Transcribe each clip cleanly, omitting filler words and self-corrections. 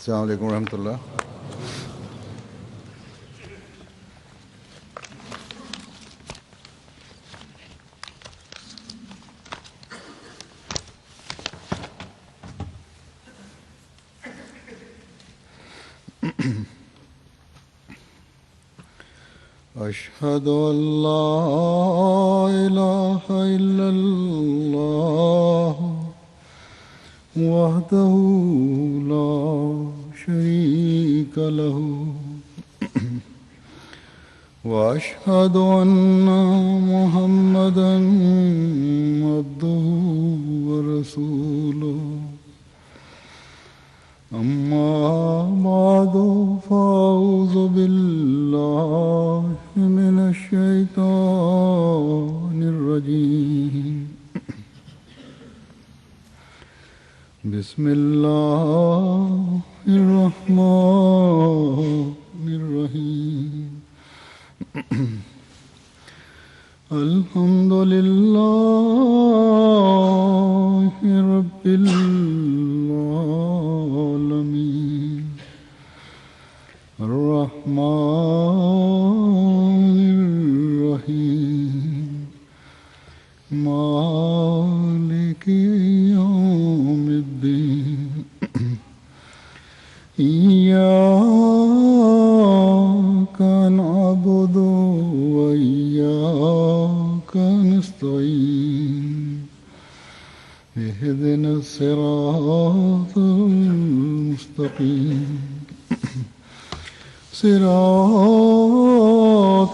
السلام علیکم ورحمۃ اللہ۔ أشهد أن لا إله إلا الله وحده لا شريك له وأشهد أن محمدا عبده ورسوله أما بعد فأعوذ بالله من الشيطان الرجيم بسم الله الرحمن الرحيم الحمد لله رب العالمين الرحمن الرحيم مالك يوم الدين إياك نعبد وإياك نستعين اهدنا الصراط المستقيم صراط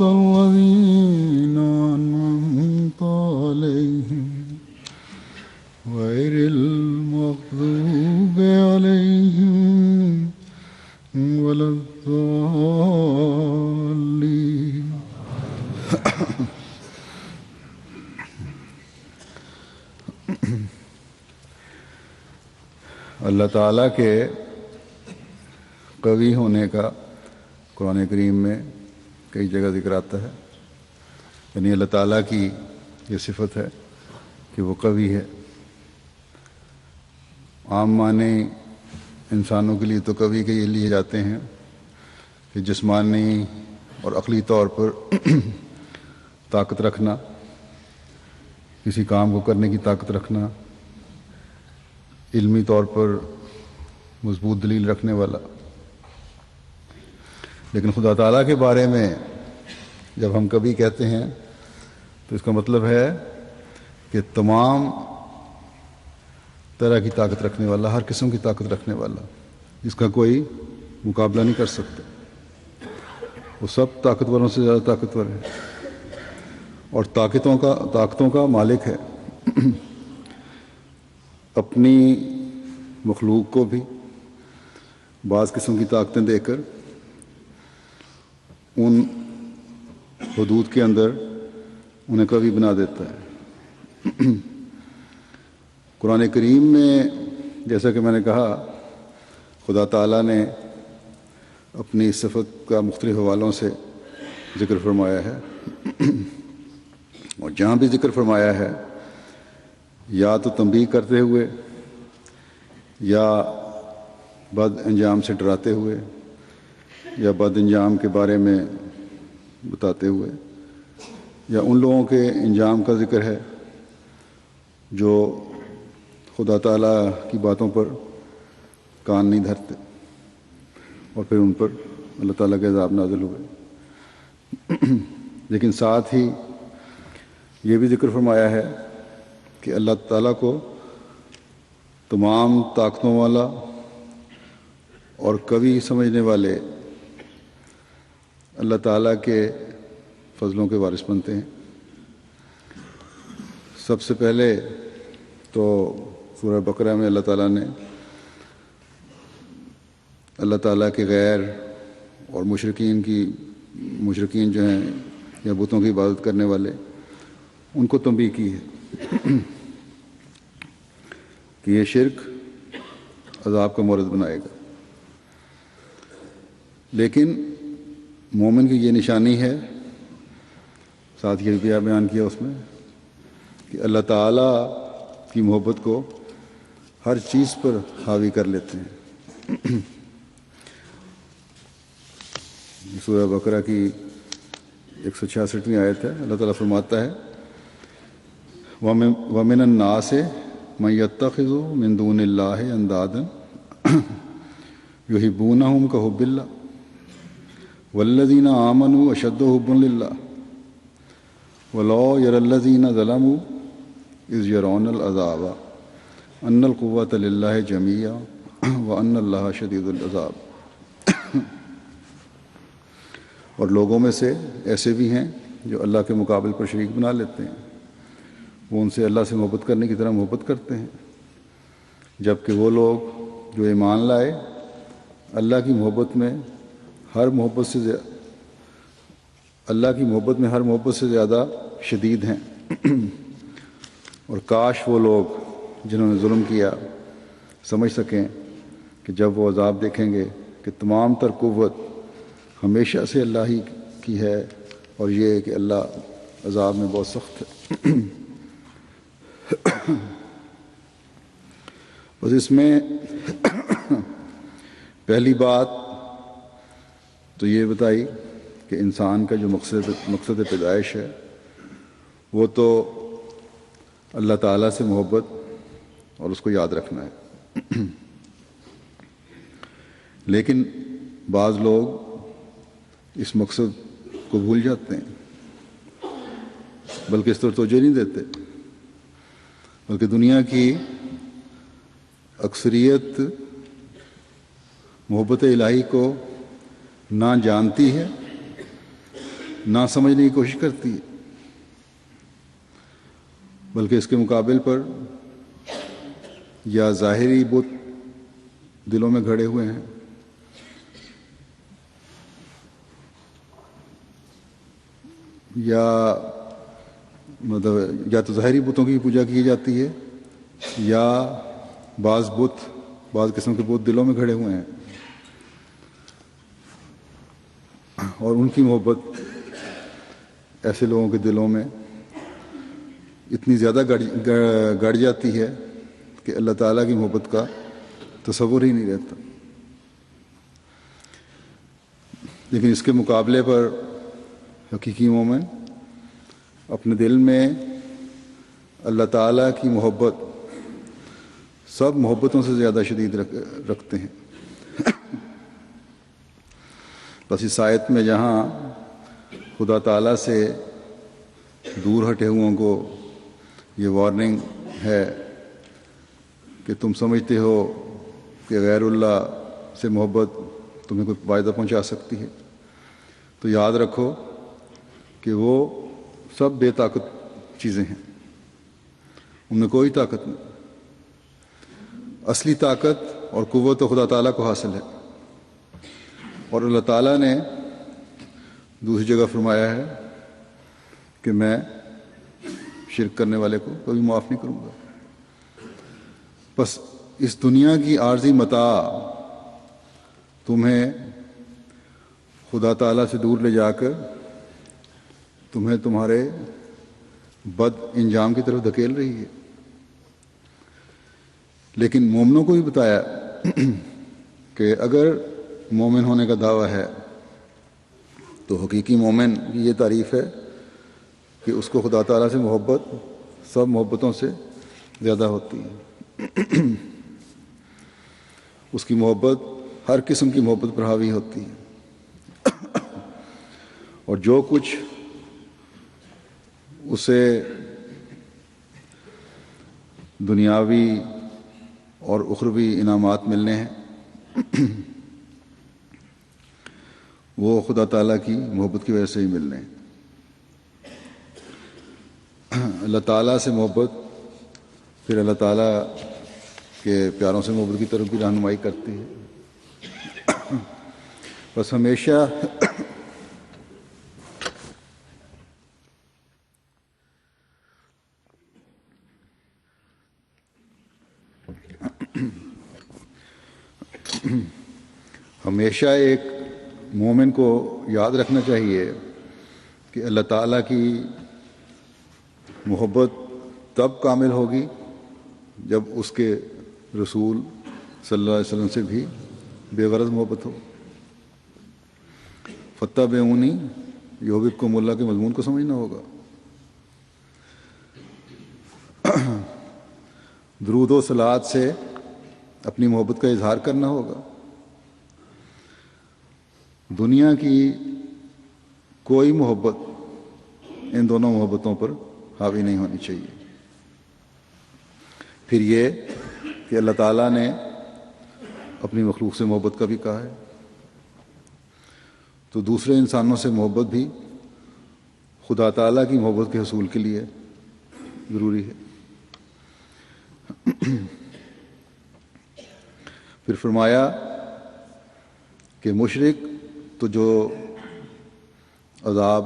الذين أنعمت عليهم غير المغضوب عليهم ولا الضالين اللہ تعالیٰ کے قوی ہونے کا قرآن کریم میں کئی جگہ ذکر آتا ہے، یعنی اللہ تعالیٰ کی یہ صفت ہے کہ وہ قوی ہے۔ عام معنی انسانوں کے لیے تو قوی کے یہ لیے جاتے ہیں کہ جسمانی اور عقلی طور پر طاقت رکھنا، کسی کام کو کرنے کی طاقت رکھنا، علمی طور پر مضبوط دلیل رکھنے والا۔ لیکن خدا تعالیٰ کے بارے میں جب ہم کبھی کہتے ہیں تو اس کا مطلب ہے کہ تمام طرح کی طاقت رکھنے والا، ہر قسم کی طاقت رکھنے والا، جس کا کوئی مقابلہ نہیں کر سکتا۔ وہ سب طاقتوروں سے زیادہ طاقتور ہے اور طاقتوں کا مالک ہے۔ اپنی مخلوق کو بھی بعض قسم کی طاقتیں دے کر ان حدود کے اندر انہیں قوی بنا دیتا ہے۔ قرآن کریم میں جیسا کہ میں نے کہا، خدا تعالیٰ نے اپنی صفت کا مختلف حوالوں سے ذکر فرمایا ہے، اور جہاں بھی ذکر فرمایا ہے یا تو تنبیہ کرتے ہوئے یا بد انجام سے ڈراتے ہوئے یا بد انجام کے بارے میں بتاتے ہوئے، یا ان لوگوں کے انجام کا ذکر ہے جو خدا تعالیٰ کی باتوں پر کان نہیں دھرتے اور پھر ان پر اللہ تعالیٰ کے عذاب نازل ہوئے۔ لیکن ساتھ ہی یہ بھی ذکر فرمایا ہے کہ اللہ تعالیٰ کو تمام طاقتوں والا اور قوی سمجھنے والے اللہ تعالیٰ کے فضلوں کے وارث بنتے ہیں۔ سب سے پہلے تو سورہ بقرہ میں اللہ تعالیٰ نے اللہ تعالیٰ کے غیر اور مشرکین جو ہیں یا بتوں کی عبادت کرنے والے، ان کو تنبیہ کی ہے کہ یہ شرک عذاب کا مورد بنائے گا۔ لیکن مومن کی یہ نشانی ہے، ساتھ یہ بھی بیان کیا اس میں، کہ اللہ تعالیٰ کی محبت کو ہر چیز پر حاوی کر لیتے ہیں۔ سورہ بقرہ کی 166ویں آیت ہے. اللہ تعالیٰ فرماتا ہے وَمِنَ النَّاسِ مَن يَتَّخِذُ مِن دُونِ اللَّهِ أَندَادًا يُحِبُّونَهُمْ كَحُبِّ اللَّهِ وَالَّذِينَ آمَنُوا أَشَدُّ حُبًّا لِلَّهِ وَلَوْ يَرَى الَّذِينَ ظَلَمُوا إِذْ يَرَوْنَ الْعَذَابَ أَنَّ الْقُوَّةَ لِلَّهِ جَمِيعًا وَأَنَّ اللَّهَ شَدِيدُ الْعَذَابِ. اور لوگوں میں سے ایسے بھی ہیں جو اللہ کے مقابل پر شریک بنا لیتے ہیں. وہ ان سے اللہ سے محبت کرنے کی طرح محبت کرتے ہیں، جبکہ وہ لوگ جو ایمان لائے اللہ کی محبت میں ہر محبت سے زیادہ شدید ہیں. اور کاش وہ لوگ جنہوں نے ظلم کیا سمجھ سکیں کہ جب وہ عذاب دیکھیں گے کہ تمام تر قوت ہمیشہ سے اللہ ہی کی ہے، اور یہ کہ اللہ عذاب میں بہت سخت ہے. بس اس میں پہلی بات تو یہ بتائی کہ انسان کا جو مقصد پیدائش ہے وہ تو اللہ تعالیٰ سے محبت اور اس کو یاد رکھنا ہے. لیکن بعض لوگ اس مقصد کو بھول جاتے ہیں، بلکہ اس طرف توجہ نہیں دیتے، بلکہ دنیا کی اکثریت محبت الہی کو نہ جانتی ہے نہ سمجھنے کی کوشش کرتی ہے، بلکہ اس کے مقابل پر یا ظاہری بت دلوں میں گھڑے ہوئے ہیں، یا تو ظاہری بتوں کی پوجا کی جاتی ہے، یا بعض قسم کے بت دلوں میں کھڑے ہوئے ہیں، اور ان کی محبت ایسے لوگوں کے دلوں میں اتنی زیادہ گڑ جاتی ہے کہ اللہ تعالیٰ کی محبت کا تصور ہی نہیں رہتا. لیکن اس کے مقابلے پر حقیقی مومن اپنے دل میں اللہ تعالیٰ کی محبت سب محبتوں سے زیادہ شدید رکھتے ہیں. بس اس آیت میں جہاں خدا تعالیٰ سے دور ہٹے ہوئوں کو یہ وارننگ ہے کہ تم سمجھتے ہو کہ غیر اللہ سے محبت تمہیں کوئی فائدہ پہنچا سکتی ہے، تو یاد رکھو کہ وہ سب بے طاقت چیزیں ہیں، ان میں کوئی طاقت نہیں. اصلی طاقت اور قوت تو خدا تعالیٰ کو حاصل ہے، اور اللہ تعالیٰ نے دوسری جگہ فرمایا ہے کہ میں شرک کرنے والے کو کبھی معاف نہیں کروں گا. بس اس دنیا کی عارضی متاع تمہیں خدا تعالیٰ سے دور لے جا کر تمہیں تمہارے بد انجام کی طرف دھکیل رہی ہے. لیکن مومنوں کو بھی بتایا کہ اگر مومن ہونے کا دعویٰ ہے تو حقیقی مومن کی یہ تعریف ہے کہ اس کو خدا تعالیٰ سے محبت سب محبتوں سے زیادہ ہوتی ہے. اس کی محبت ہر قسم کی محبت پر حاوی ہوتی ہے، اور جو کچھ اسے دنیاوی اور اخروی انعامات ملنے ہیں وہ خدا تعالیٰ کی محبت کی وجہ سے ہی ملنے ہیں. اللہ تعالیٰ سے محبت پھر اللہ تعالیٰ کے پیاروں سے محبت کی طرف بھی رہنمائی کرتی ہے. بس ہمیشہ ایک مومن کو یاد رکھنا چاہیے کہ اللہ تعالیٰ کی محبت تب کامل ہوگی جب اس کے رسول صلی اللہ علیہ وسلم سے بھی بے غرض محبت ہو. فتبعونی یحببکم اللہ کے مضمون کو سمجھنا ہوگا. درود و صلوات سے اپنی محبت کا اظہار کرنا ہوگا. دنیا کی کوئی محبت ان دونوں محبتوں پر حاوی نہیں ہونی چاہیے. پھر یہ کہ اللہ تعالیٰ نے اپنی مخلوق سے محبت کا بھی کہا ہے، تو دوسرے انسانوں سے محبت بھی خدا تعالیٰ کی محبت کے حصول کے لیے ضروری ہے. پھر فرمایا کہ مشرک تو جو عذاب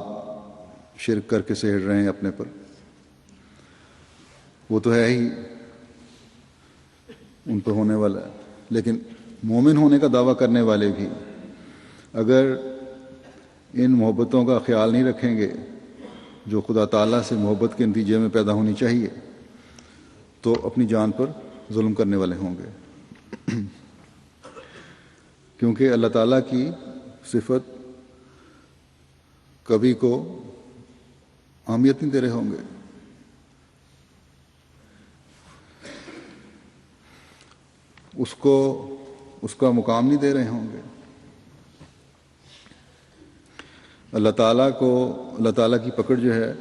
شرک کر کے سہڑ رہے ہیں اپنے پر، وہ تو ہے ہی، ان پر ہونے والا ہے. لیکن مومن ہونے کا دعویٰ کرنے والے بھی اگر ان محبتوں کا خیال نہیں رکھیں گے جو خدا تعالیٰ سے محبت کے نتیجے میں پیدا ہونی چاہیے، تو اپنی جان پر ظلم کرنے والے ہوں گے. کیونکہ اللہ تعالیٰ کی صفت کبھی کو اہمیت نہیں دے رہے ہوں گے. اس کا مقام نہیں دے رہے ہوں گے. اللہ تعالیٰ کی پکڑ جو ہے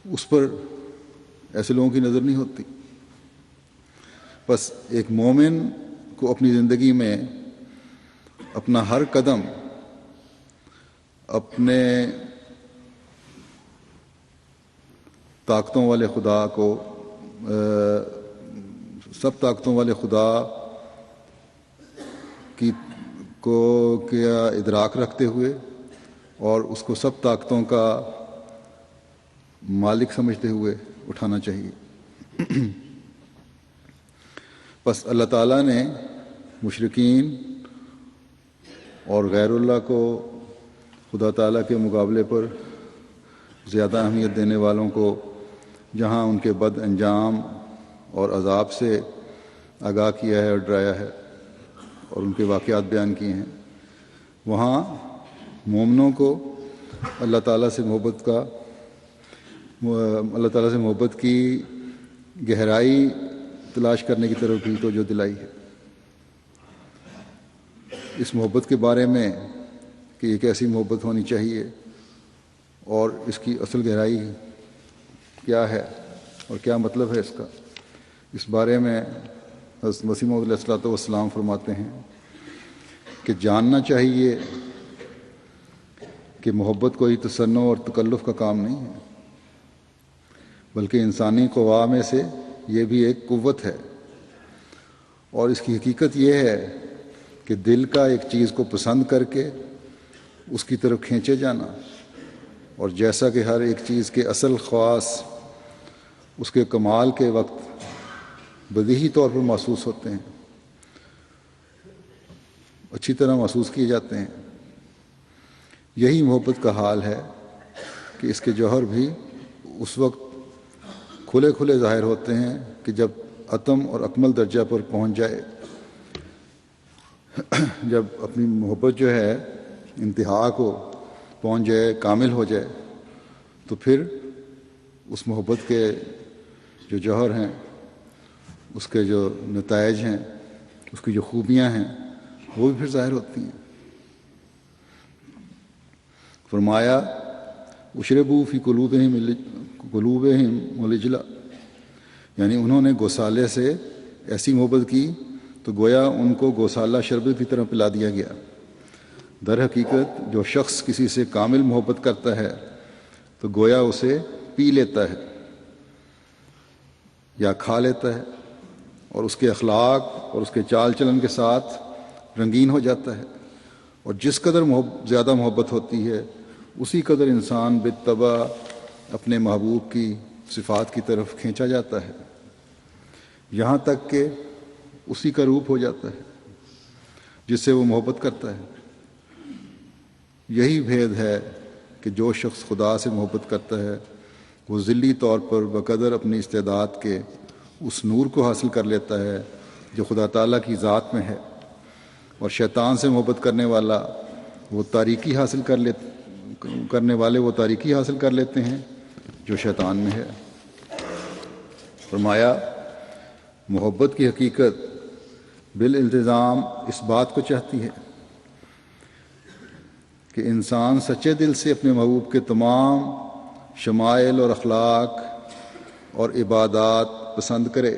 اس پر ایسے لوگوں کی نظر نہیں ہوتی. بس ایک مومن کو اپنی زندگی میں اپنا ہر قدم اپنے طاقتوں والے خدا کو سب طاقتوں والے خدا کیا ادراک رکھتے ہوئے اور اس کو سب طاقتوں کا مالک سمجھتے ہوئے اٹھانا چاہیے. بس اللہ تعالیٰ نے مشرکین اور غیر اللہ کو خدا تعالیٰ کے مقابلے پر زیادہ اہمیت دینے والوں کو جہاں ان کے بد انجام اور عذاب سے آگاہ کیا ہے اور ڈرایا ہے اور ان کے واقعات بیان کیے ہیں، وہاں مومنوں کو اللہ تعالیٰ سے محبت کی گہرائی تلاش کرنے کی طرف بھی توجہ دلائی ہے. اس محبت کے بارے میں کہ یہ کیسی محبت ہونی چاہیے اور اس کی اصل گہرائی کیا ہے اور کیا مطلب ہے اس کا، اس بارے میں حضرت مسیح موعود علیہ الصلوۃ والسلام فرماتے ہیں کہ جاننا چاہیے کہ محبت کوئی تصنع اور تکلف کا کام نہیں ہے، بلکہ انسانی قوا میں سے یہ بھی ایک قوت ہے. اور اس کی حقیقت یہ ہے کہ دل کا ایک چیز کو پسند کر کے اس کی طرف کھینچے جانا، اور جیسا کہ ہر ایک چیز کے اصل خواص اس کے کمال کے وقت بدیہی طور پر محسوس ہوتے ہیں، اچھی طرح محسوس کیے جاتے ہیں، یہی محبت کا حال ہے کہ اس کے جوہر بھی اس وقت کھلے کھلے ظاہر ہوتے ہیں کہ جب اتم اور اکمل درجہ پر پہنچ جائے، جب اپنی محبت جو ہے انتہا کو پہنچ جائے، کامل ہو جائے، تو پھر اس محبت کے جو جوہر ہیں، اس کے جو نتائج ہیں، اس کی جو خوبیاں ہیں، وہ بھی پھر ظاہر ہوتی ہیں. فرمایا اشربوا فی قلوبہم العجل، یعنی انہوں نے گوسالے سے ایسی محبت کی تو گویا ان کو گوسالہ شربت کی طرح پلا دیا گیا. در حقیقت جو شخص کسی سے کامل محبت کرتا ہے تو گویا اسے پی لیتا ہے یا کھا لیتا ہے، اور اس کے اخلاق اور اس کے چال چلن کے ساتھ رنگین ہو جاتا ہے. اور جس قدر زیادہ محبت ہوتی ہے اسی قدر انسان بالطبع اپنے محبوب کی صفات کی طرف کھینچا جاتا ہے، یہاں تک کہ اسی کا روپ ہو جاتا ہے جس سے وہ محبت کرتا ہے. یہی بھید ہے کہ جو شخص خدا سے محبت کرتا ہے وہ ذلی طور پر بقدر اپنی استعداد کے اس نور کو حاصل کر لیتا ہے جو خدا تعالیٰ کی ذات میں ہے، اور شیطان سے محبت کرنے والا وہ تاریکی کرنے والے وہ تاریکی حاصل کر لیتے ہیں جو شیطان میں ہے۔ فرمایا محبت کی حقیقت بالالتزام اس بات کو چاہتی ہے کہ انسان سچے دل سے اپنے محبوب کے تمام شمائل اور اخلاق اور عبادات پسند کرے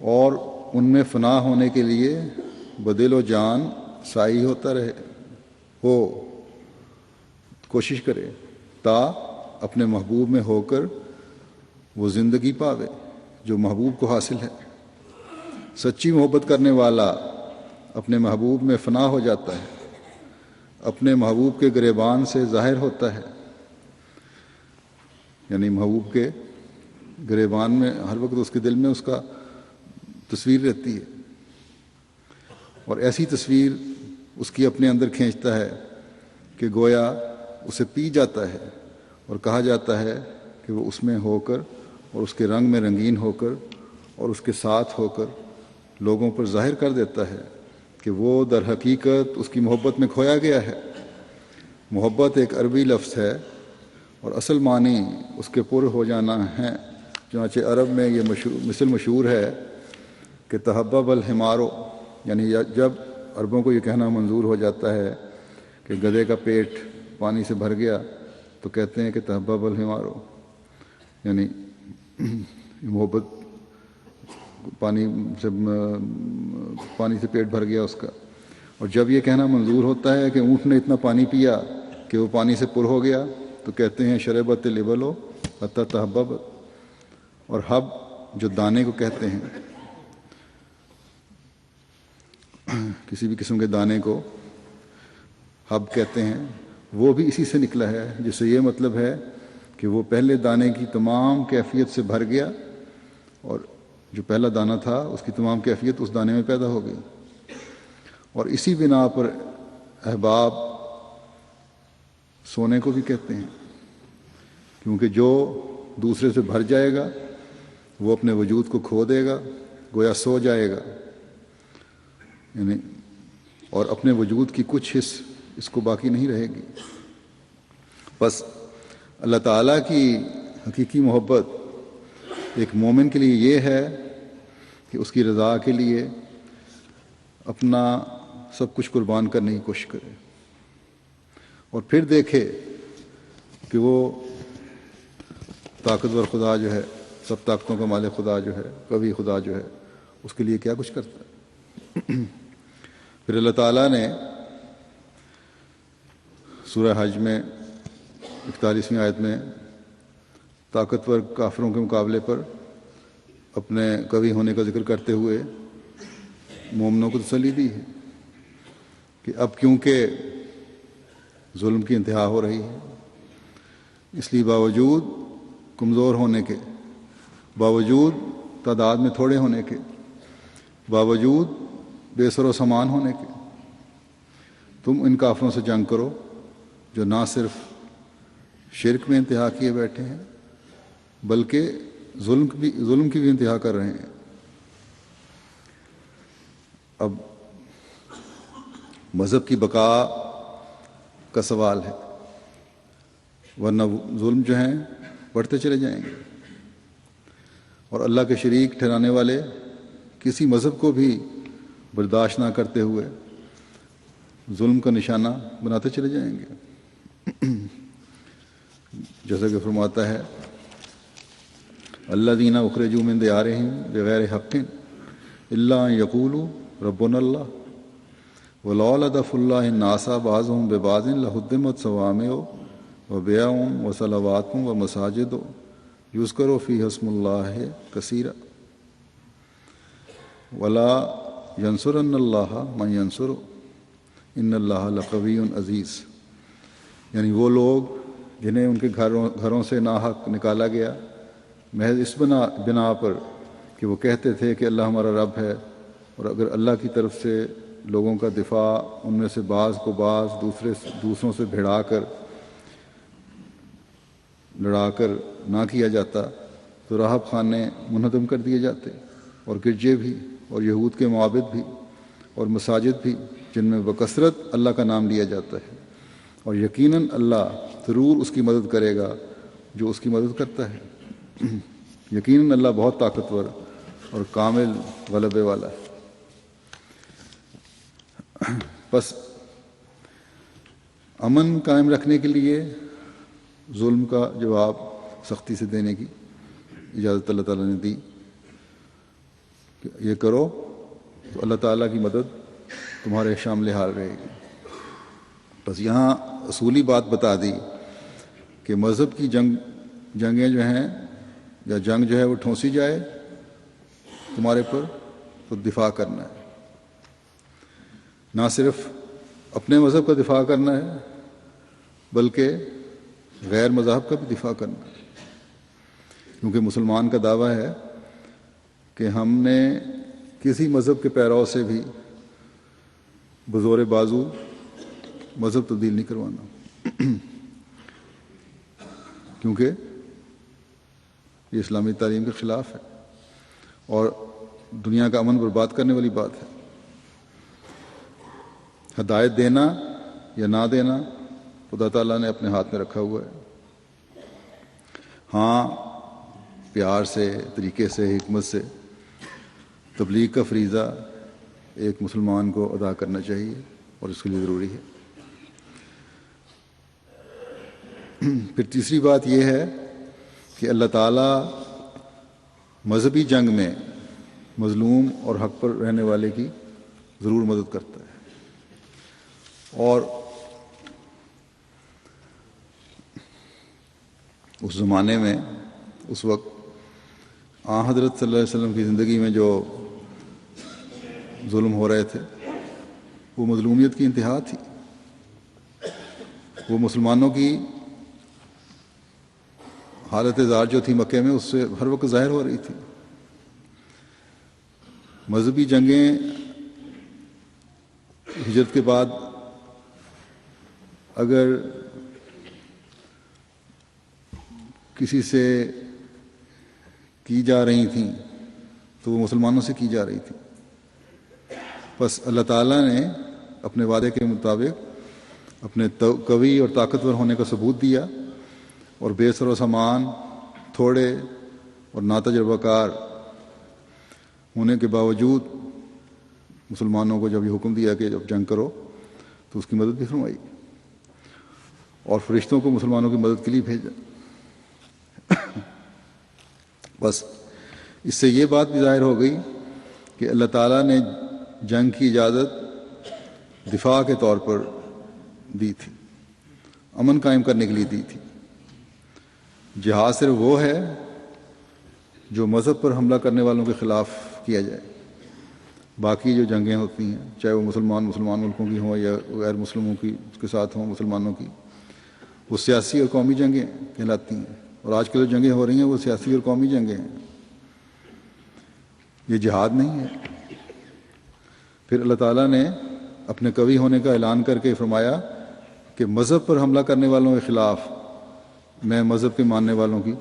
اور ان میں فنا ہونے کے لیے بدل و جان سائی ہوتا رہے ہو کوشش کرے تا اپنے محبوب میں ہو کر وہ زندگی پاوے جو محبوب کو حاصل ہے۔ سچی محبت کرنے والا اپنے محبوب میں فنا ہو جاتا ہے، اپنے محبوب کے گریبان سے ظاہر ہوتا ہے، یعنی محبوب کے گریبان میں ہر وقت اس کے دل میں اس کا تصویر رہتی ہے، اور ایسی تصویر اس کی اپنے اندر کھینچتا ہے کہ گویا اسے پی جاتا ہے، اور کہا جاتا ہے کہ وہ اس میں ہو کر اور اس کے رنگ میں رنگین ہو کر اور اس کے ساتھ ہو کر لوگوں پر ظاہر کر دیتا ہے کہ وہ در حقیقت اس کی محبت میں کھویا گیا ہے۔ محبت ایک عربی لفظ ہے اور اصل معنی اس کے پر ہو جانا ہے، چنانچہ عرب میں یہ مثل مشہور ہے کہ تحبب الحمارو، یعنی جب عربوں کو یہ کہنا منظور ہو جاتا ہے کہ گدھے کا پیٹ پانی سے بھر گیا تو کہتے ہیں کہ تحبب الحمارو، یعنی محبت پانی سے پیٹ بھر گیا اس کا۔ اور جب یہ کہنا منظور ہوتا ہے کہ اونٹ نے اتنا پانی پیا کہ وہ پانی سے پر ہو گیا تو کہتے ہیں شربت الابل حتی تحبب، اور حب جو دانے کو کہتے ہیں، کسی بھی قسم کے دانے کو حب کہتے ہیں، وہ بھی اسی سے نکلا ہے، جس سے یہ مطلب ہے کہ وہ پہلے دانے کی تمام کیفیت سے بھر گیا اور جو پہلا دانہ تھا اس کی تمام کیفیت اس دانے میں پیدا ہو گئی۔ اور اسی بنا پر احباب سونے کو بھی کہتے ہیں، کیونکہ جو دوسرے سے بھر جائے گا وہ اپنے وجود کو کھو دے گا، گویا سو جائے گا، یعنی اور اپنے وجود کی کچھ حص اس کو باقی نہیں رہے گی۔ بس اللہ تعالیٰ کی حقیقی محبت ایک مومن کے لیے یہ ہے کہ اس کی رضا کے لیے اپنا سب کچھ قربان کرنے کی کوشش کرے، اور پھر دیکھے کہ وہ طاقتور خدا جو ہے، سب طاقتوں کا مالک خدا جو ہے، قوی خدا جو ہے، اس کے لیے کیا کچھ کرتا ہے۔ پھر اللہ تعالیٰ نے سورہ حج میں 41ویں آیت میں طاقتور کافروں کے مقابلے پر اپنے قوی ہونے کا ذکر کرتے ہوئے مومنوں کو تسلی دی ہے کہ اب کیونکہ ظلم کی انتہا ہو رہی ہے، اس لیے باوجود کمزور ہونے کے، باوجود تعداد میں تھوڑے ہونے کے، باوجود بے سر و سامان ہونے کے، تم ان کافروں سے جنگ کرو جو نہ صرف شرک میں انتہا کیے بیٹھے ہیں بلکہ ظلم کی بھی انتہا کر رہے ہیں۔ اب مذہب کی بقا کا سوال ہے، ورنہ ظلم جو ہیں بڑھتے چلے جائیں گے، اور اللہ کے شریک ٹھہرانے والے کسی مذہب کو بھی برداشت نہ کرتے ہوئے ظلم کا نشانہ بناتے چلے جائیں گے۔ جیسا کہ فرماتا ہے الذین اخرجوا من دیارہم بغیر حق الا ان یقولوا ربنا اللہ ولولا دفع اللہ الناس بعضهم ببعض لہدمت صوامع وبیع وصلوات ومساجد یذکر فیہا اسم اللہ کثیرا ولا ینصرن اللہ من ینصرہ ان اللہ لقوی عزیز، یعنی وہ لوگ جنہیں ان کے گھروں سے ناحق نکالا گیا محض اس بنا پر کہ وہ کہتے تھے کہ اللہ ہمارا رب ہے، اور اگر اللہ کی طرف سے لوگوں کا دفاع ان میں سے بعض کو بعض دوسروں سے بھیڑا کر لڑا کر نہ کیا جاتا تو راہب خانے منہدم کر دیے جاتے، اور گرجے بھی اور یہود کے معابد بھی اور مساجد بھی جن میں بکثرت اللہ کا نام لیا جاتا ہے، اور یقیناً اللہ ضرور اس کی مدد کرے گا جو اس کی مدد کرتا ہے۔ یقیناً اللہ بہت طاقتور اور کامل غلبے والا ہے۔ بس امن قائم رکھنے کے لیے ظلم کا جواب سختی سے دینے کی اجازت اللہ تعالیٰ نے دی کہ یہ کرو تو اللہ تعالیٰ کی مدد تمہارے شامل حال رہے گی۔ بس یہاں اصولی بات بتا دی کہ مذہب کی جنگیں جو ہیں یا جنگ جو ہے وہ ٹھونسی جائے تمہارے پر تو دفاع کرنا ہے، نہ صرف اپنے مذہب کا دفاع کرنا ہے بلکہ غیر مذاہب کا بھی دفاع کرنا ہے، کیونکہ مسلمان کا دعویٰ ہے کہ ہم نے کسی مذہب کے پیرو سے بھی بزور بازو مذہب تبدیل نہیں کروانا، کیونکہ یہ اسلامی تعلیم کے خلاف ہے اور دنیا کا امن برباد کرنے والی بات ہے۔ ہدایت دینا یا نہ دینا خدا تعالیٰ نے اپنے ہاتھ میں رکھا ہوا ہے۔ ہاں، پیار سے، طریقے سے، حکمت سے تبلیغ کا فریضہ ایک مسلمان کو ادا کرنا چاہیے اور اس کے لیے ضروری ہے۔ پھر تیسری بات یہ ہے کہ اللہ تعالیٰ مذہبی جنگ میں مظلوم اور حق پر رہنے والے کی ضرور مدد کرتا ہے، اور اس زمانے میں اس وقت حضرت صلی اللہ علیہ وسلم کی زندگی میں جو ظلم ہو رہے تھے وہ مظلومیت کی انتہا تھی، وہ مسلمانوں کی حالت زار جو تھی مکے میں اس سے ہر وقت ظاہر ہو رہی تھی۔ مذہبی جنگیں ہجرت کے بعد اگر کسی سے کی جا رہی تھیں تو وہ مسلمانوں سے کی جا رہی تھیں۔ بس اللہ تعالیٰ نے اپنے وعدے کے مطابق اپنے قوی اور طاقتور ہونے کا ثبوت دیا، اور بے سر و سامان، تھوڑے اور ناتجربہ کار ہونے کے باوجود مسلمانوں کو جب یہ حکم دیا کہ جب جنگ کرو تو اس کی مدد بھی فرمائی، اور فرشتوں کو مسلمانوں کی مدد کے لیے بھیجا۔ بس اس سے یہ بات بھی ظاہر ہو گئی کہ اللہ تعالیٰ نے جنگ کی اجازت دفاع کے طور پر دی تھی، امن قائم کرنے کے لیے دی تھی۔ جہاد صرف وہ ہے جو مذہب پر حملہ کرنے والوں کے خلاف کیا جائے، باقی جو جنگیں ہوتی ہیں چاہے وہ مسلمان ملکوں کی ہوں یا غیر مسلموں کی اس کے ساتھ ہوں مسلمانوں کی، وہ سیاسی اور قومی جنگیں کہلاتی ہیں، اور آج کل جو جنگیں ہو رہی ہیں وہ سیاسی اور قومی جنگیں ہیں، یہ جہاد نہیں ہے۔ پھر اللہ تعالیٰ نے اپنے قوی ہونے کا اعلان کر کے فرمایا کہ مذہب پر حملہ کرنے والوں کے خلاف میں مذہب کے ماننے والوں کی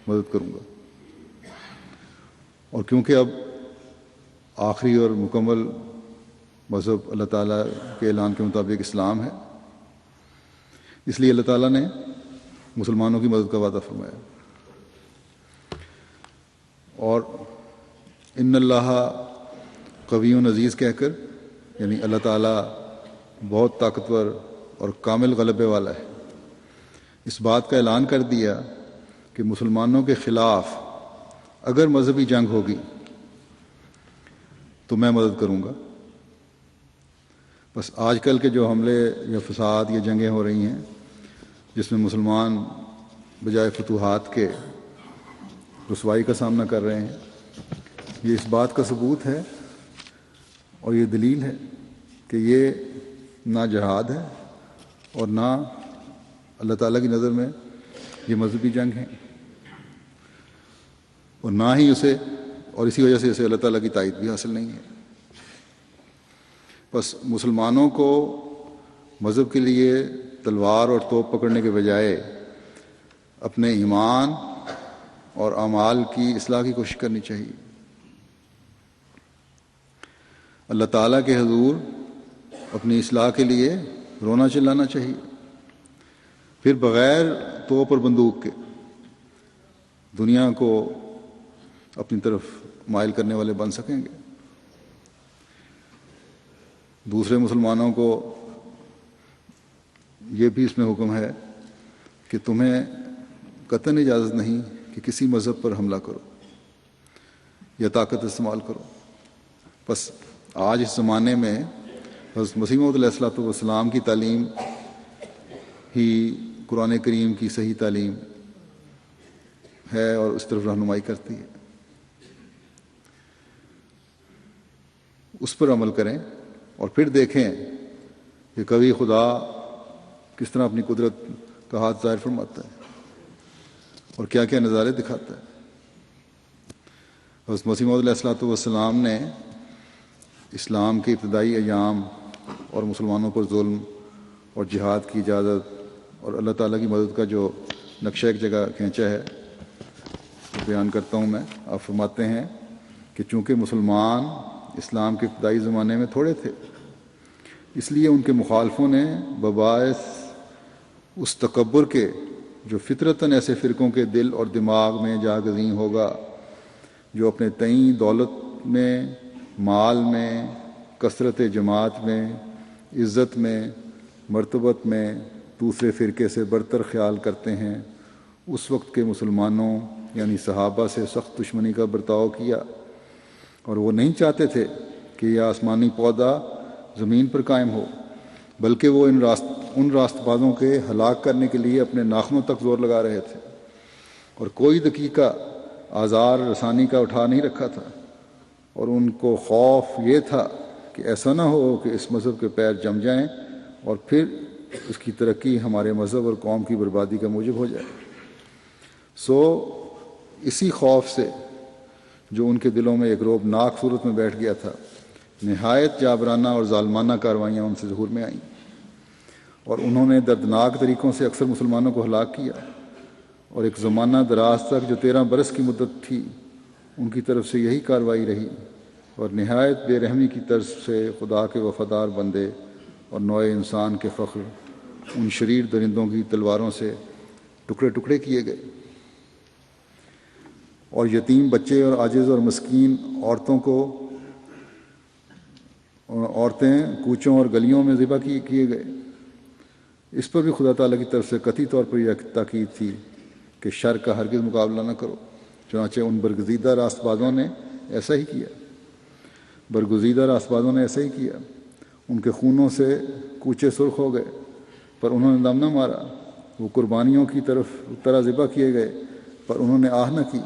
مدد کروں گا، اور کیونکہ اب آخری اور مکمل مذہب اللہ تعالیٰ کے اعلان کے مطابق اسلام ہے، اس لیے اللہ تعالیٰ نے مسلمانوں کی مدد کا وعدہ فرمایا، اور ان اللہ قوی عزیز کہہ کر، یعنی اللہ تعالیٰ بہت طاقتور اور کامل غلبے والا ہے، اس بات کا اعلان کر دیا کہ مسلمانوں کے خلاف اگر مذہبی جنگ ہوگی تو میں مدد کروں گا۔ بس آج کل کے جو حملے یا فساد یا جنگیں ہو رہی ہیں جس میں مسلمان بجائے فتوحات کے رسوائی کا سامنا کر رہے ہیں، یہ اس بات کا ثبوت ہے اور یہ دلیل ہے کہ یہ نہ جہاد ہے اور نہ اللہ تعالیٰ کی نظر میں یہ مذہبی جنگ ہے، اور نہ ہی اسے، اور اسی وجہ سے اسے اللہ تعالیٰ کی تائید بھی حاصل نہیں ہے۔ بس مسلمانوں کو مذہب کے لیے تلوار اور توپ پکڑنے کے بجائے اپنے ایمان اور اعمال کی اصلاح کی کوشش کرنی چاہیے۔ اللہ تعالیٰ کے حضور اپنی اصلاح کے لیے رونا چلانا چاہیے، پھر بغیر توپ اور بندوق کے دنیا کو اپنی طرف مائل کرنے والے بن سکیں گے۔ دوسرے مسلمانوں کو یہ بھی اس میں حکم ہے کہ تمہیں قطعاً اجازت نہیں کہ کسی مذہب پر حملہ کرو یا طاقت استعمال کرو۔ بس آج اس زمانے میں حضرت مسیح موعود علیہ الصلوۃ والسلام کی تعلیم ہی قرآن کریم کی صحیح تعلیم ہے اور اس طرف رہنمائی کرتی ہے۔ اس پر عمل کریں اور پھر دیکھیں کہ کبھی خدا کس طرح اپنی قدرت کا ہاتھ ظاہر فرماتا ہے اور کیا کیا نظارے دکھاتا ہے۔ حضرت مسیح موعود علیہ الصلوۃ والسلام نے اسلام کے ابتدائی ایام اور مسلمانوں پر ظلم اور جہاد کی اجازت اور اللہ تعالیٰ کی مدد کا جو نقشہ ایک جگہ کھینچا ہے بیان کرتا ہوں میں۔ آپ فرماتے ہیں کہ چونکہ مسلمان اسلام کے ابتدائی زمانے میں تھوڑے تھے، اس لیے ان کے مخالفوں نے بباعث اس تکبر کے جو فطرتاً ایسے فرقوں کے دل اور دماغ میں جا گزین ہوگا جو اپنے تئیں دولت میں، مال میں، کثرت جماعت میں، عزت میں، مرتبت میں دوسرے فرقے سے برتر خیال کرتے ہیں، اس وقت کے مسلمانوں یعنی صحابہ سے سخت دشمنی کا برتاؤ کیا، اور وہ نہیں چاہتے تھے کہ یہ آسمانی پودا زمین پر قائم ہو، بلکہ وہ ان راست بازوں کے ہلاک کرنے کے لیے اپنے ناخنوں تک زور لگا رہے تھے، اور کوئی دقیقہ آزار رسانی کا اٹھا نہیں رکھا تھا، اور ان کو خوف یہ تھا کہ ایسا نہ ہو کہ اس مذہب کے پیر جم جائیں اور پھر اس کی ترقی ہمارے مذہب اور قوم کی بربادی کا موجب ہو جائے۔ اسی خوف سے جو ان کے دلوں میں ایک رعبناک صورت میں بیٹھ گیا تھا، نہایت جابرانہ اور ظالمانہ کاروائیاں ان سے ظہور میں آئیں، اور انہوں نے دردناک طریقوں سے اکثر مسلمانوں کو ہلاک کیا، اور ایک زمانہ دراز تک جو 13 برس کی مدت تھی ان کی طرف سے یہی کارروائی رہی، اور نہایت بے رحمی کی طرز سے خدا کے وفادار بندے اور نوع انسان کے فخر ان شریر درندوں کی تلواروں سے ٹکڑے ٹکڑے کیے گئے، اور یتیم بچے اور عاجز اور مسکین عورتیں کوچوں اور گلیوں میں ذبح کیے گئے۔ اس پر بھی خدا تعالیٰ کی طرف سے قطعی طور پر یہ تاکید تھی کہ شر کا ہرگز مقابلہ نہ کرو، چنانچہ ان برگزیدہ راست بازوں نے ایسا ہی کیا۔ ان کے خونوں سے کوچے سرخ ہو گئے، پر انہوں نے دم نہ مارا، وہ قربانیوں کی طرح ذبح کیے گئے، پر انہوں نے آہ نہ کی۔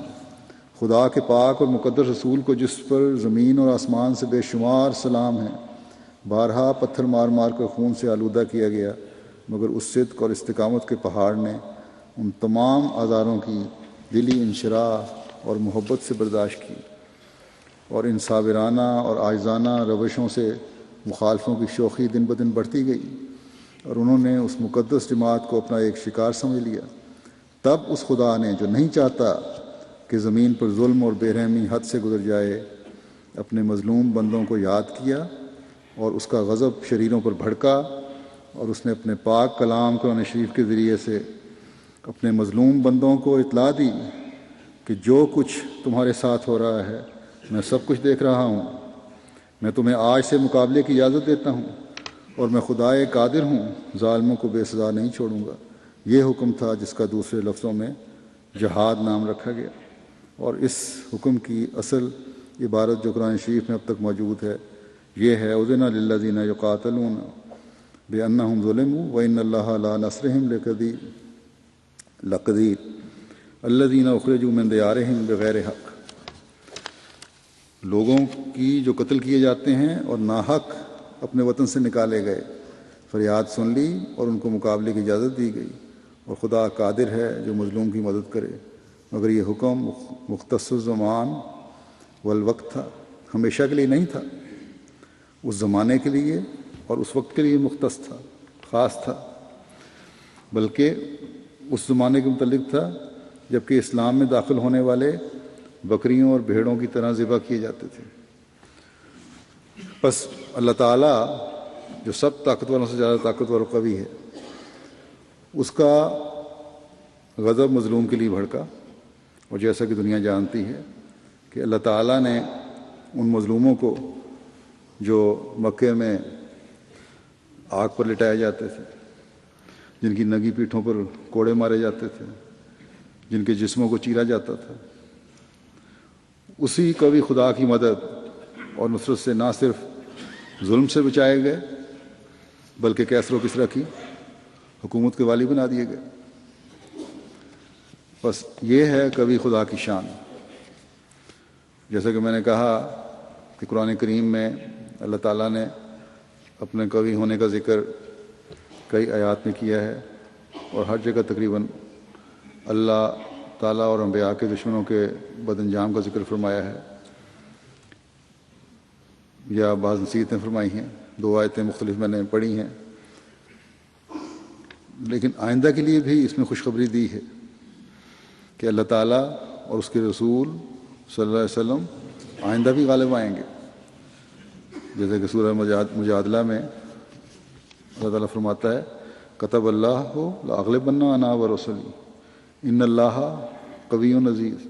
خدا کے پاک اور مقدس رسول کو جس پر زمین اور آسمان سے بے شمار سلام ہیں، بارہا پتھر مار مار کر خون سے آلودہ کیا گیا، مگر اس صدق اور استقامت کے پہاڑ نے ان تمام آزاروں کی دلی انشراح اور محبت سے برداشت کی، اور ان صابرانہ اور عاجزانہ روشوں سے مخالفوں کی شوخی دن بدن بڑھتی گئی، اور انہوں نے اس مقدس جماعت کو اپنا ایک شکار سمجھ لیا۔ تب اس خدا نے جو نہیں چاہتا کہ زمین پر ظلم اور بے رحمی حد سے گزر جائے، اپنے مظلوم بندوں کو یاد کیا، اور اس کا غضب شریروں پر بھڑکا، اور اس نے اپنے پاک کلام قرآن شریف کے ذریعے سے اپنے مظلوم بندوں کو اطلاع دی کہ جو کچھ تمہارے ساتھ ہو رہا ہے میں سب کچھ دیکھ رہا ہوں، میں تمہیں آج سے مقابلے کی اجازت دیتا ہوں، اور میں خدائے قادر ہوں، ظالموں کو بے سزا نہیں چھوڑوں گا۔ یہ حکم تھا جس کا دوسرے لفظوں میں جہاد نام رکھا گیا، اور اس حکم کی اصل عبارت جو قرآن شریف میں اب تک موجود ہے یہ ہے اذن للذین یقاتلون بانہم ظلموا وان اللہ علی نصرہم لقدیر الذین اخرجوا من دیارہم بغیر حق۔ لوگوں کی جو قتل کیے جاتے ہیں اور ناحق اپنے وطن سے نکالے گئے، فریاد سن لی اور ان کو مقابلے کی اجازت دی گئی، اور خدا قادر ہے جو مظلوم کی مدد کرے، مگر یہ حکم مختص الزمان والوقت تھا، ہمیشہ کے لیے نہیں تھا، اس زمانے کے لیے اور اس وقت کے لیے مختص تھا، خاص تھا، بلکہ اس زمانے کے متعلق تھا جبکہ اسلام میں داخل ہونے والے بکریوں اور بھیڑوں کی طرح ذبح کیے جاتے تھے۔ بس اللہ تعالیٰ جو سب طاقتوروں سے زیادہ طاقتور و قوی ہے، اس کا غضب مظلوم کے لیے بھڑکا، اور جیسا کہ دنیا جانتی ہے کہ اللہ تعالیٰ نے ان مظلوموں کو جو مکے میں آگ پر لٹائے جاتے تھے، جن کی ننگی پیٹھوں پر کوڑے مارے جاتے تھے، جن کے جسموں کو چیرا جاتا تھا، اسی قوی خدا کی مدد اور نصرت سے نہ صرف ظلم سے بچائے گئے بلکہ کیسر و کسریٰ کی حکومت کے والی بنا دیے گئے۔ بس یہ ہے قوی خدا کی شان۔ جیسا کہ میں نے کہا کہ قرآن کریم میں اللہ تعالیٰ نے اپنے قوی ہونے کا ذکر کئی آیات میں کیا ہے، اور ہر جگہ تقریباً اللہ تعالیٰ اور انبیاء کے دشمنوں کے بد انجام کا ذکر فرمایا ہے، یا بعض نصیحتیں فرمائی ہیں۔ 2 آیتیں مختلف میں نے پڑھی ہیں، لیکن آئندہ کے لیے بھی اس میں خوشخبری دی ہے کہ اللہ تعالیٰ اور اس کے رسول صلی اللہ علیہ وسلم آئندہ بھی غالب آئیں گے۔ جیسے کہ سورہ مجادلہ میں اللہ تعالیٰ فرماتا ہے کتب اللہ لاغلبن انا ورسلی ان اللہ قوی عزیز،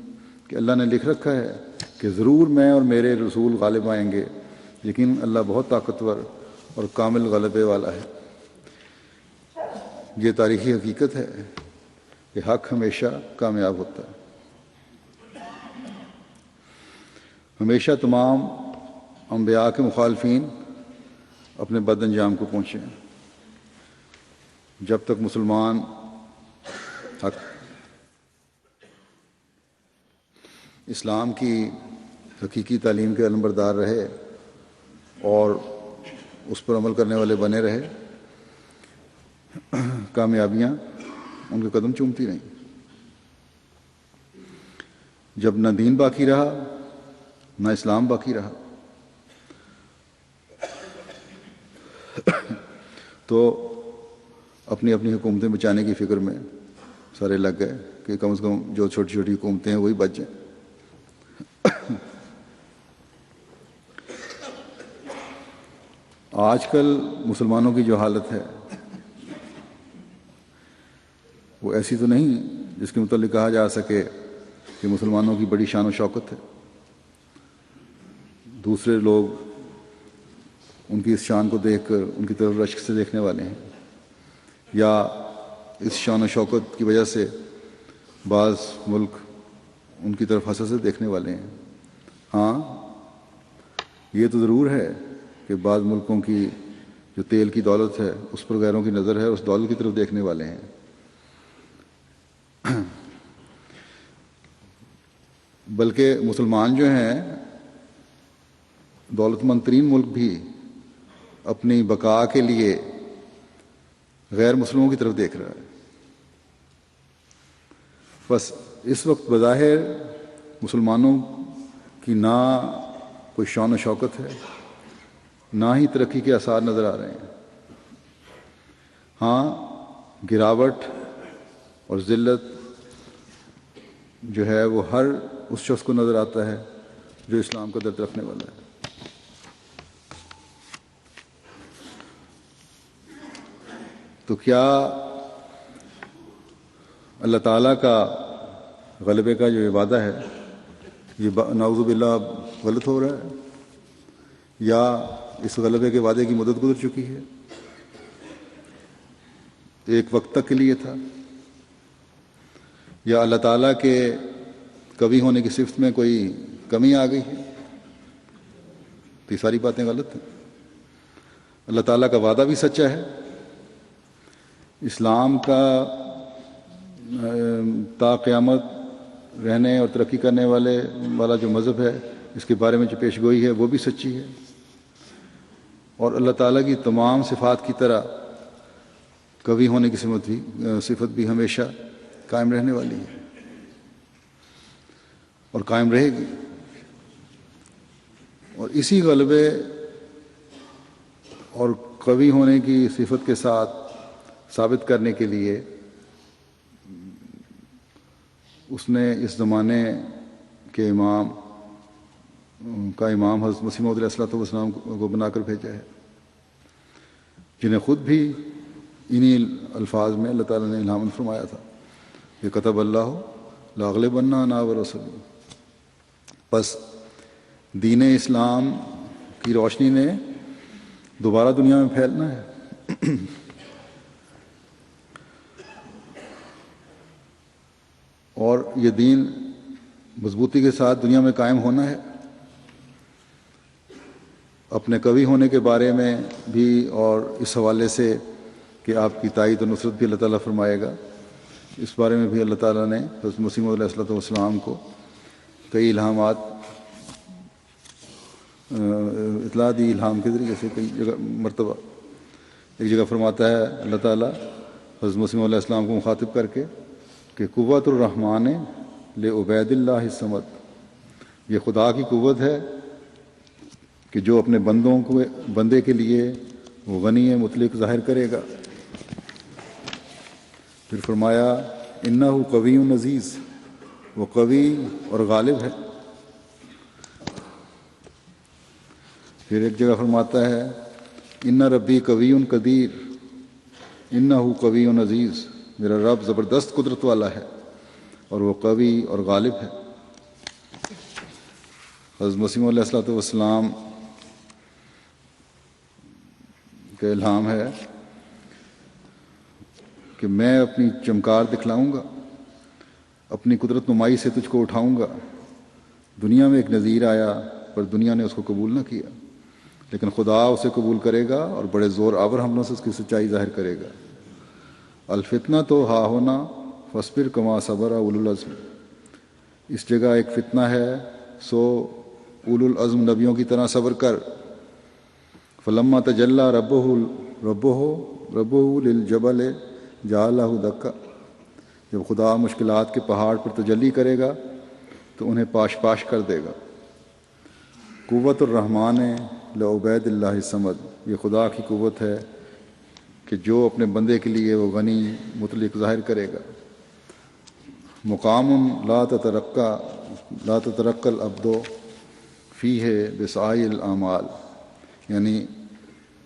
کہ اللہ نے لکھ رکھا ہے کہ ضرور میں اور میرے رسول غالب آئیں گے، لیکن اللہ بہت طاقتور اور کامل غلبے والا ہے۔ یہ تاریخی حقیقت ہے کہ حق ہمیشہ کامیاب ہوتا ہے۔ ہمیشہ تمام انبیاء کے مخالفین اپنے بد انجام کو پہنچے ہیں۔ جب تک مسلمان حق اسلام کی حقیقی تعلیم کے علمبردار رہے اور اس پر عمل کرنے والے بنے رہے، کامیابیاں ان کے قدم چومتی رہیں۔ جب نہ دین باقی رہا نہ اسلام باقی رہا تو اپنی اپنی حکومتیں بچانے کی فکر میں سارے لگ گئے کہ کم از کم جو چھوٹی چھوٹی حکومتیں ہیں وہی بچ جائیں۔ آج کل مسلمانوں کی جو حالت ہے وہ ایسی تو نہیں جس کے متعلق کہا جا سکے کہ مسلمانوں کی بڑی شان و شوکت ہے۔ دوسرے لوگ ان کی اس شان کو دیکھ کر ان کی طرف رشک سے دیکھنے والے ہیں، یا اس شان و شوکت کی وجہ سے بعض ملک ان کی طرف حسد سے دیکھنے والے ہیں۔ ہاں، یہ تو ضرور ہے کہ بعض ملکوں کی جو تیل کی دولت ہے اس پر غیروں کی نظر ہے، اس دولت کی طرف دیکھنے والے ہیں۔ بلکہ مسلمان جو ہیں، دولت مند ترین ملک بھی اپنی بقا کے لیے غیر مسلموں کی طرف دیکھ رہا ہے۔ بس اس وقت بظاہر مسلمانوں کی نہ کوئی شان و شوکت ہے، نہ ہی ترقی کے آثار نظر آ رہے ہیں۔ ہاں، گراوٹ اور ذلت جو ہے وہ ہر اس شخص کو نظر آتا ہے جو اسلام کا درد رکھنے والا ہے۔ تو کیا اللہ تعالیٰ کا غلبے کا جو وعدہ ہے یہ نعوذ باللہ غلط ہو رہا ہے، یا اس غلبے کے وعدے کی مدت گزر چکی ہے؟ ایک وقت تک کے لیے تھا، یا اللہ تعالیٰ کے قوی ہونے کی صفت میں کوئی کمی آ گئی ہے؟ تو یہ ساری باتیں غلط ہیں۔ اللہ تعالیٰ کا وعدہ بھی سچا ہے، اسلام کا تا قیامت رہنے اور ترقی کرنے والا جو مذہب ہے اس کے بارے میں جو پیش گوئی ہے وہ بھی سچی ہے، اور اللہ تعالیٰ کی تمام صفات کی طرح قوی ہونے کی صفت بھی ہمیشہ قائم رہنے والی ہے اور قائم رہے گی۔ اور اسی غلبے اور قوی ہونے کی صفت کے ساتھ ثابت کرنے کے لیے اس نے اس زمانے کے امام کا امام حضرت مسیح موعود علیہ السلام کو بنا کر بھیجا ہے، جنہیں خود بھی انہی الفاظ میں اللہ تعالیٰ نے الہام فرمایا تھا کہ کتب اللہ لاغلبن انا ورسولی۔ بس دین اسلام کی روشنی نے دوبارہ دنیا میں پھیلنا ہے، اور یہ دین مضبوطی کے ساتھ دنیا میں قائم ہونا ہے۔ اپنے قوی ہونے کے بارے میں بھی اور اس حوالے سے کہ آپ کی تائید و نصرت بھی اللہ تعالیٰ فرمائے گا، اس بارے میں بھی اللہ تعالیٰ نے حضرت مسیح موعود علیہ السلام کو کئی الہامات اطلاع دی، الہام کے ذریعے سے کئی جگہ مرتبہ۔ ایک جگہ فرماتا ہے اللہ تعالیٰ حضرت مسیح موعود علیہ السلام کو مخاطب کر کے کہ قوت الرحمن لعبید اللہ الصمد، یہ خدا کی قوت ہے کہ جو اپنے بندے کے لیے وہ غنی مطلق ظاہر کرے گا۔ پھر فرمایا انہ قوی عزیز، وہ قوی اور غالب ہے۔ پھر ایک جگہ فرماتا ہے ان ربی قوی قدیر انہ قوی عزیز، میرا رب زبردست قدرت والا ہے اور وہ قوی اور غالب ہے۔ حضرت مسیح علیہ السلام کا الہام ہے کہ میں اپنی چمکار دکھلاؤں گا، اپنی قدرت نمائی سے تجھ کو اٹھاؤں گا۔ دنیا میں ایک نذیر آیا پر دنیا نے اس کو قبول نہ کیا، لیکن خدا اسے قبول کرے گا اور بڑے زور آور حملوں سے اس کی سچائی ظاہر کرے گا۔ الفتنہ تو ہا ہونا فاصبر کما صبر اولو العزم، اس جگہ ایک فتنہ ہے سو اولو العزم نبیوں کی طرح صبر کر۔ فلما تجلی ربہ للجبل جعلہ دکا، جب خدا مشکلات کے پہاڑ پر تجلی کرے گا تو انہیں پاش پاش کر دے گا۔ قوت الرحمن لعبید اللہ الصمد، یہ خدا کی قوت ہے کہ جو اپنے بندے کے لیے وہ غنی مطلق ظاہر کرے گا۔ مقام لا تترقى العبد فیہ بسعی الاعمال، یعنی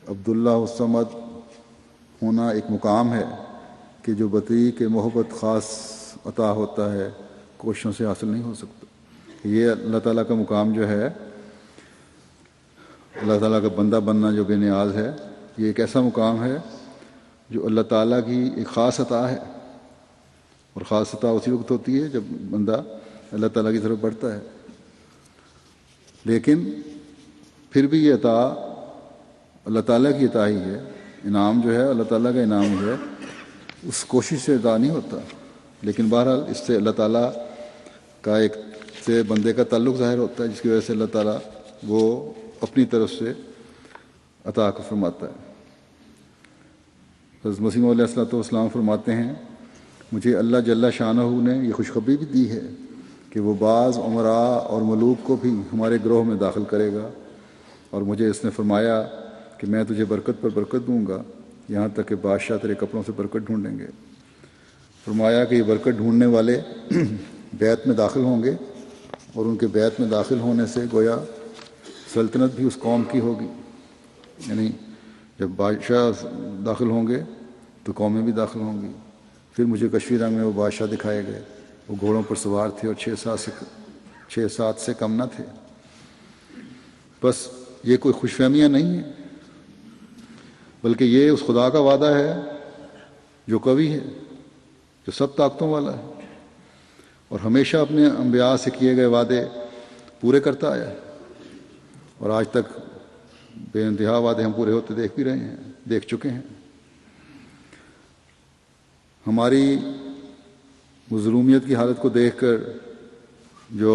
عبداللہ الصمد ہونا ایک مقام ہے کہ جو بطری کے محبت خاص عطا ہوتا ہے، کوششوں سے حاصل نہیں ہو سکتا۔ یہ اللہ تعالیٰ کا مقام جو ہے، اللہ تعالیٰ کا بندہ بننا جو بے نیاز ہے، یہ ایک ایسا مقام ہے جو اللہ تعالیٰ کی ایک خاص عطا ہے، اور خاص عطا اسی وقت ہوتی ہے جب بندہ اللہ تعالیٰ کی طرف بڑھتا ہے۔ لیکن پھر بھی یہ عطا اللہ تعالیٰ کی عطا ہی ہے، انعام جو ہے اللہ تعالیٰ کا انعام ہے، اس کوشش سے عطا نہیں ہوتا۔ لیکن بہرحال اس سے اللہ تعالیٰ کا ایک سے بندے کا تعلق ظاہر ہوتا ہے، جس کی وجہ سے اللہ تعالیٰ وہ اپنی طرف سے عطا کو فرماتا ہے۔ حضرت مسیح علیہ السلام فرماتے ہیں مجھے اللہ جل شانہ نے یہ خوشخبری بھی دی ہے کہ وہ بعض عمراء اور ملوک کو بھی ہمارے گروہ میں داخل کرے گا، اور مجھے اس نے فرمایا کہ میں تجھے برکت پر برکت دوں گا، یہاں تک کہ بادشاہ تیرے کپڑوں سے برکت ڈھونڈیں گے۔ فرمایا کہ یہ برکت ڈھونڈنے والے بیت میں داخل ہوں گے، اور ان کے بیت میں داخل ہونے سے گویا سلطنت بھی اس قوم کی ہوگی، یعنی جب بادشاہ داخل ہوں گے تو قومیں بھی داخل ہوں گی۔ پھر مجھے کشفی رنگ میں وہ بادشاہ دکھائے گئے، وہ گھوڑوں پر سوار تھے اور 6-7 سے کم نہ تھے۔ بس یہ کوئی خوش فہمیاں نہیں ہیں، بلکہ یہ اس خدا کا وعدہ ہے جو قوی ہے، جو سب طاقتوں والا ہے، اور ہمیشہ اپنے انبیاء سے کیے گئے وعدے پورے کرتا آیا ہے، اور آج تک بے انتہا وعدے ہم پورے ہوتے دیکھ بھی رہے ہیں، دیکھ چکے ہیں۔ ہماری مظلومیت کی حالت کو دیکھ کر جو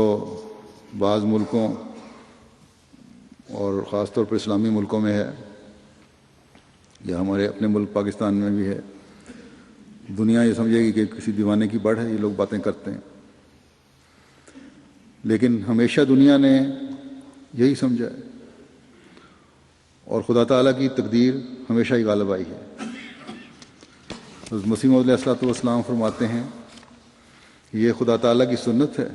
بعض ملکوں اور خاص طور پر اسلامی ملکوں میں ہے، یا ہمارے اپنے ملک پاکستان میں بھی ہے، دنیا یہ سمجھے گی کہ کسی دیوانے کی بڑھ ہے، یہ لوگ باتیں کرتے ہیں، لیکن ہمیشہ دنیا نے یہی سمجھا ہے، اور خدا تعالیٰ کی تقدیر ہمیشہ ہی غالب آئی ہے۔ مسیح علیہ السلام فرماتے ہیں یہ خدا تعالیٰ کی سنت ہے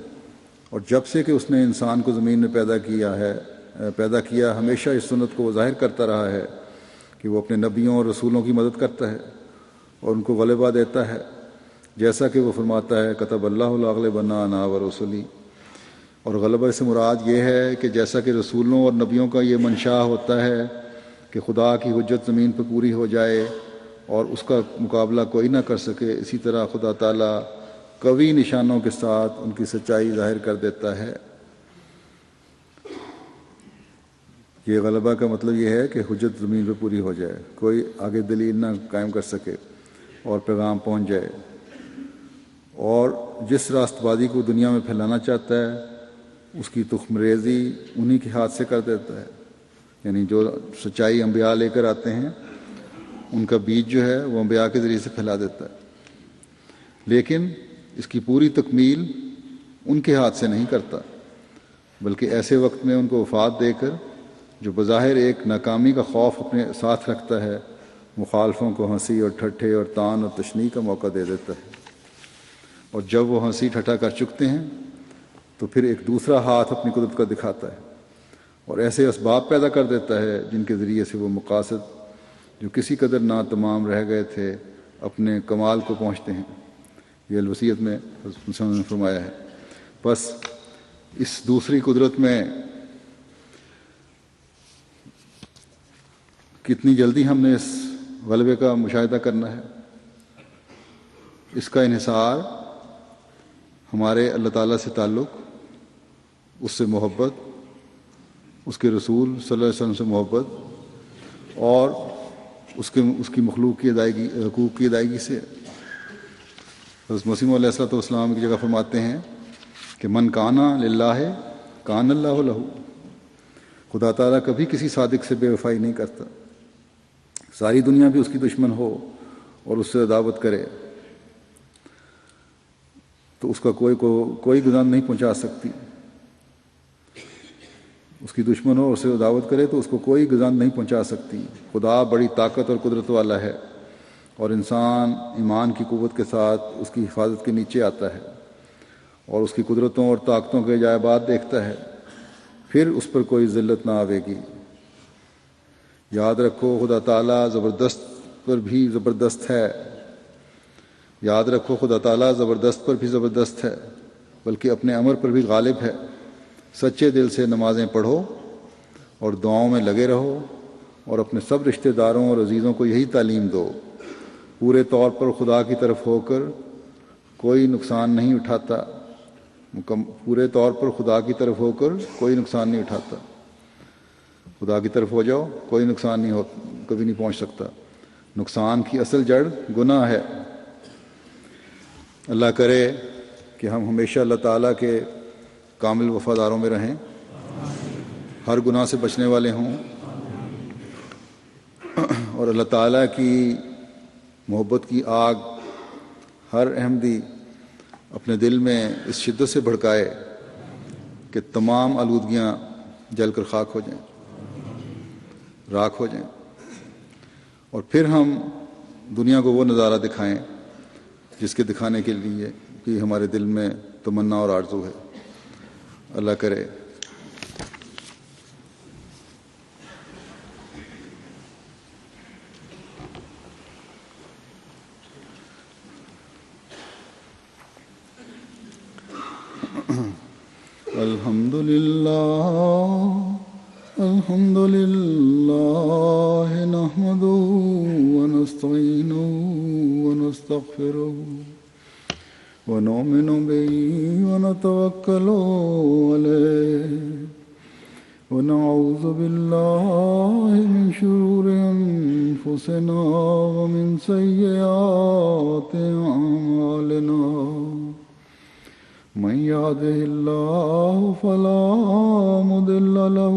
اور جب سے کہ اس نے انسان کو زمین میں پیدا کیا ہمیشہ اس سنت کو وہ ظاہر کرتا رہا ہے کہ وہ اپنے نبیوں اور رسولوں کی مدد کرتا ہے اور ان کو غلبہ دیتا ہے، جیسا کہ وہ فرماتا ہے کتب اللہ لاغلبن انا ورسلی۔ اور غلبہ سے مراد یہ ہے کہ جیسا کہ رسولوں اور نبیوں کا یہ منشا ہوتا ہے کہ خدا کی حجت زمین پہ پوری ہو جائے اور اس کا مقابلہ کوئی نہ کر سکے، اسی طرح خدا تعالیٰ قوی نشانوں کے ساتھ ان کی سچائی ظاہر کر دیتا ہے۔ یہ غلبہ کا مطلب یہ ہے کہ حجت زمین پہ پوری ہو جائے، کوئی آگے دلیل نہ قائم کر سکے اور پیغام پہنچ جائے۔ اور جس راست بازی کو دنیا میں پھیلانا چاہتا ہے اس کی تخم ریزی انہی کے ہاتھ سے کر دیتا ہے، یعنی جو سچائی انبیاء لے کر آتے ہیں ان کا بیج جو ہے وہ انبیاء کے ذریعے سے پھیلا دیتا ہے، لیکن اس کی پوری تکمیل ان کے ہاتھ سے نہیں کرتا، بلکہ ایسے وقت میں ان کو وفات دے کر جو بظاہر ایک ناکامی کا خوف اپنے ساتھ رکھتا ہے، مخالفوں کو ہنسی اور ٹھٹھے اور تان اور تشنیع کا موقع دے دیتا ہے، اور جب وہ ہنسی ٹھٹھا کر چکتے ہیں تو پھر ایک دوسرا ہاتھ اپنی قدرت کا دکھاتا ہے اور ایسے اسباب پیدا کر دیتا ہے جن کے ذریعے سے وہ مقاصد جو کسی قدر ناتمام رہ گئے تھے اپنے کمال کو پہنچتے ہیں۔ یہ الوصیت میں حضرت صلی اللہ علیہ وسلم نے فرمایا ہے۔ بس اس دوسری قدرت میں کتنی جلدی ہم نے اس غلبے کا مشاہدہ کرنا ہے، اس کا انحصار ہمارے اللہ تعالیٰ سے تعلق، اس سے محبت، اس کے رسول صلی اللہ علیہ وسلم سے محبت اور اس کی مخلوق کی ادائیگی، حقوق کی ادائیگی سے۔ حضرت مسیح علیہ الصلوۃ والسلام کی جگہ فرماتے ہیں کہ من کانا للہ کان اللہ لہ، خدا تعالیٰ کبھی کسی صادق سے بے وفائی نہیں کرتا، ساری دنیا بھی اس کی دشمن ہو اور اس سے عداوت کرے تو اس کا کوئی گزان نہیں پہنچا سکتی، اس کی دشمن ہو اور اسے عداوت کرے تو اس کو کوئی گزان نہیں پہنچا سکتی۔ خدا بڑی طاقت اور قدرت والا ہے اور انسان ایمان کی قوت کے ساتھ اس کی حفاظت کے نیچے آتا ہے اور اس کی قدرتوں اور طاقتوں کے عجائبات دیکھتا ہے، پھر اس پر کوئی ذلت نہ آوے گی۔ یاد رکھو خدا تعالیٰ زبردست پر بھی زبردست ہے، یاد رکھو خدا تعالیٰ زبردست پر بھی زبردست ہے، بلکہ اپنے امر پر بھی غالب ہے۔ سچے دل سے نمازیں پڑھو اور دعاؤں میں لگے رہو اور اپنے سب رشتہ داروں اور عزیزوں کو یہی تعلیم دو، پورے طور پر خدا کی طرف ہو کر کوئی نقصان نہیں اٹھاتا، پورے طور پر خدا کی طرف ہو کر کوئی نقصان نہیں اٹھاتا۔ خدا کی طرف ہو جاؤ، کوئی نقصان نہیں کبھی نہیں پہنچ سکتا۔ نقصان کی اصل جڑ گناہ ہے۔ اللہ کرے کہ ہم ہمیشہ اللہ تعالیٰ کے کامل وفاداروں میں رہیں، ہر گناہ سے بچنے والے ہوں اور اللہ تعالیٰ کی محبت کی آگ ہر احمدی اپنے دل میں اس شدت سے بھڑکائے کہ تمام آلودگیاں جل کر خاک ہو جائیں، راکھ ہو جائیں، اور پھر ہم دنیا کو وہ نظارہ دکھائیں جس کے دکھانے کے لیے کہ ہمارے دل میں تمنا اور آرزو ہے۔ اللہ کرے الحمد للہ نحمده ونستعینه ونستغفره ونؤمن به ونتوکل علیہ ونعوذ باللہ من شرور انفسنا ومن سیئات اعمالنا من يهده الله فلا مضل له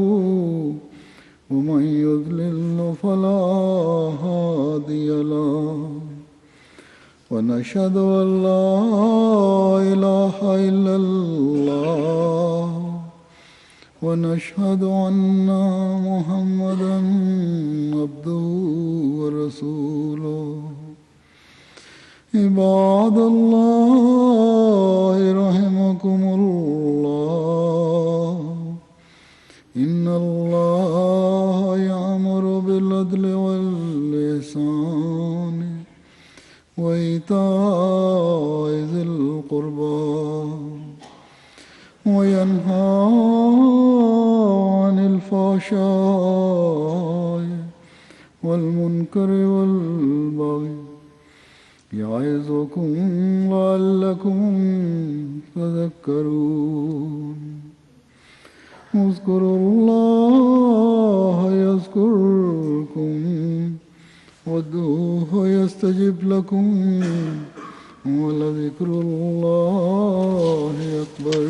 ومن يضلل فلا هادي له ونشهد أن لا إله إلا الله ونشهد أن محمدا عبده ورسوله عباد الله رحمكم الله إن الله يأمر بالعدل والإحسان وإيتاء ذي القربى وينهى عن الفحشاء والمنكر والبغي يعظكم لعلكم تذكرون اذكروا الله يذكركم وادعوه يستجب لكم ولذكر الله أكبر.